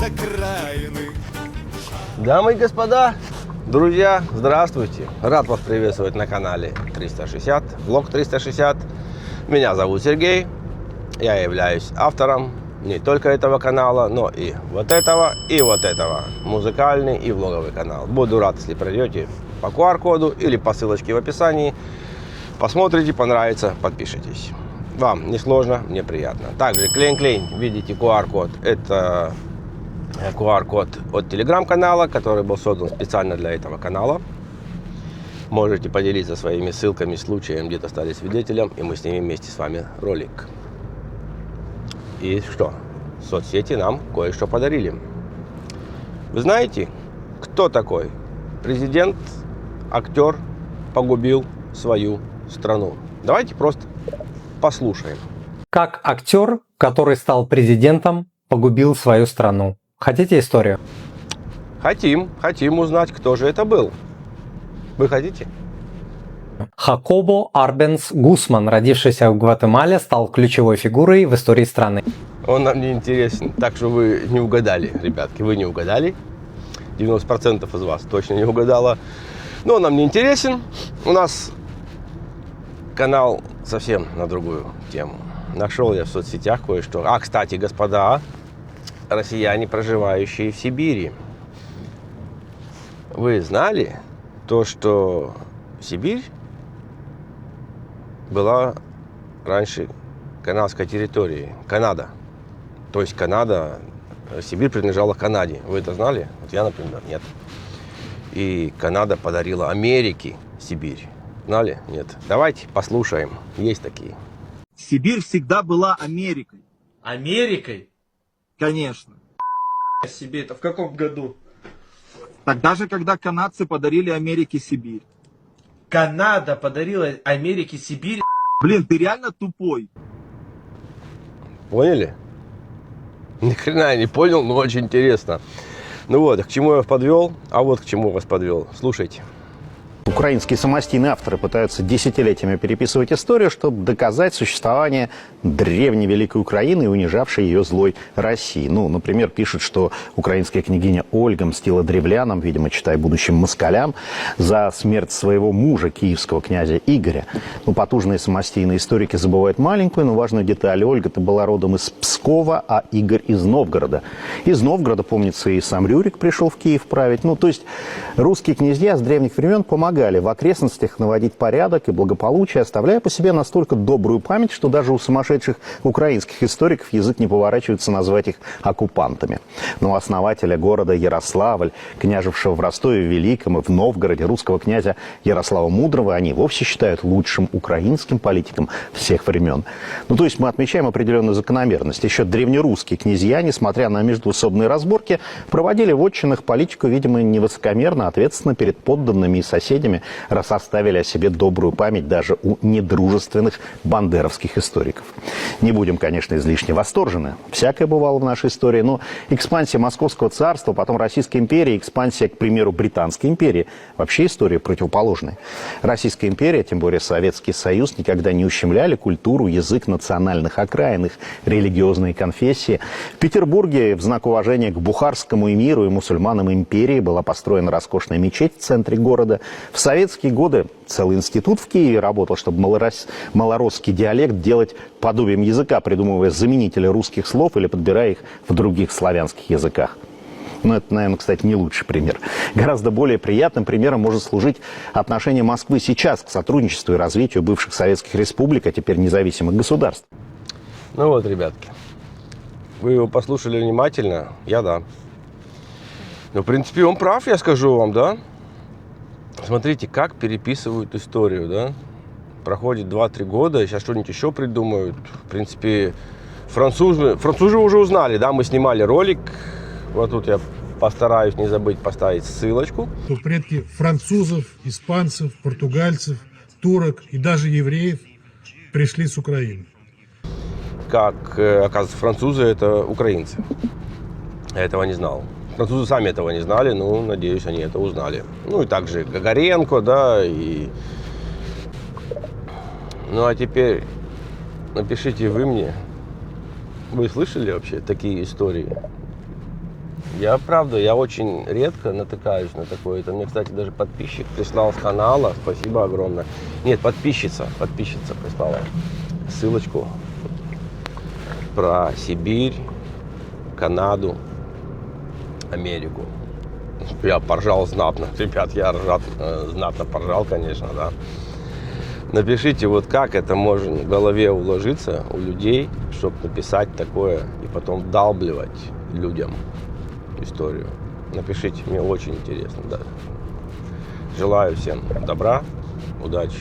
окраины. Дамы и господа, друзья, здравствуйте. Рад вас приветствовать на канале 360, влог 360. Меня зовут Сергей. Я являюсь автором не только этого канала, но и вот этого, музыкальный и влоговый канал. Буду рад, если пройдете по QR-коду или по ссылочке в описании. Посмотрите, понравится, подпишитесь. Вам не сложно, мне приятно. Также клейн-клейн, видите QR-код. Это QR-код от телеграм-канала, который был создан специально для этого канала. Можете поделиться своими ссылками, случаем, где-то стали свидетелем, и мы снимем вместе с вами ролик. И что? Соцсети нам кое-что подарили. Вы знаете, кто такой президент, актер, погубил свою страну? Давайте просто послушаем. Как актер, который стал президентом, погубил свою страну. Хотите историю? Хотим узнать, кто же это был. Вы хотите? Хакобо Арбенс Гусман, родившийся в Гватемале, стал ключевой фигурой в истории страны. Он нам не интересен, так что вы не угадали, ребятки, вы не угадали. 90% из вас точно не угадало. Но он нам не интересен. У нас канал совсем на другую тему. Нашел я в соцсетях кое-что. Кстати, господа, россияне, проживающие в Сибири, вы знали то, что Сибирь была раньше канадской территорией? Канада. То есть Канада, Сибирь принадлежала Канаде. Вы это знали? Вот я, например, нет. И Канада подарила Америке Сибирь. Знали? Нет. Давайте послушаем. Есть такие. Сибирь всегда была Америкой. Америкой? Конечно. Себе это в каком году? Тогда же, когда канадцы подарили Америке Сибирь. Канада подарила Америке Сибирь. Блин, ты реально тупой. Поняли? Ни хрена я не понял, но очень интересно. Ну вот, к чему я вас подвел? А вот к чему вас подвел. Слушайте. Украинские самостийные авторы пытаются десятилетиями переписывать историю, чтобы доказать существование древней Великой Украины и унижавшей ее злой России. Ну, например, пишут, что украинская княгиня Ольга мстила древлянам, видимо, читай будущим москалям, за смерть своего мужа, киевского князя Игоря. Ну, потужные самостийные историки забывают маленькую, но важную деталь. Ольга-то была родом из Пскова, а Игорь из Новгорода. Из Новгорода, помнится, и сам Рюрик пришел в Киев править. Ну, то есть русские князья с древних времен помогали в окрестностях наводить порядок и благополучие, оставляя по себе настолько добрую память, что даже у сумасшедших украинских историков язык не поворачивается назвать их оккупантами. Но основателя города Ярославль, княжевшего в Ростове Великом и в Новгороде, русского князя Ярослава Мудрого, они вовсе считают лучшим украинским политиком всех времен. Ну, то есть мы отмечаем определенную закономерность. Еще древнерусские князья, несмотря на междуусобные разборки, проводили в отчинах политику, видимо, невысокомерно, ответственно перед подданными и соседями, раз оставили о себе добрую память даже у недружественных бандеровских историков. Не будем, конечно, излишне восторжены. Всякое бывало в нашей истории, но экспансия Московского царства, потом Российской империи, экспансия, к примеру, Британской империи, вообще история противоположная. Российская империя, тем более Советский Союз, никогда не ущемляли культуру, язык национальных окраин, их религиозные конфессии. В Петербурге в знак уважения к бухарскому эмиру и мусульманам империи была построена роскошная мечеть в центре города. В советские годы целый институт в Киеве работал, чтобы малоросский диалект делать подобием языка, придумывая заменители русских слов или подбирая их в других славянских языках. Но это, наверное, кстати, не лучший пример. Гораздо более приятным примером может служить отношение Москвы сейчас к сотрудничеству и развитию бывших советских республик, а теперь независимых государств. Ну вот, ребятки, вы его послушали внимательно, я да. Но, в принципе, он прав, я скажу вам, да? Смотрите, как переписывают историю, да? Проходит 2-3 года, сейчас что-нибудь еще придумают. В принципе, французы уже узнали, да? Мы снимали ролик. Вот тут я постараюсь не забыть поставить ссылочку. Предки французов, испанцев, португальцев, турок и даже евреев пришли с Украины. Как, оказывается, французы – это украинцы. Я этого не знал. Французы сами этого не знали, но, надеюсь, они это узнали. Ну и также Гагаренко, да, и... Ну а теперь напишите вы мне, вы слышали вообще такие истории? Я правда, я очень редко натыкаюсь на такое. Это мне, кстати, даже подписчик прислал с канала. Спасибо огромное. Нет, подписчица прислала ссылочку про Сибирь, Канаду, Америку. Я поржал знатно. Ребят, я знатно поржал, конечно, да. Напишите, вот как это может в голове уложиться у людей, чтобы написать такое и потом вдалбливать людям историю. Напишите, мне очень интересно, да. Желаю всем добра, удачи.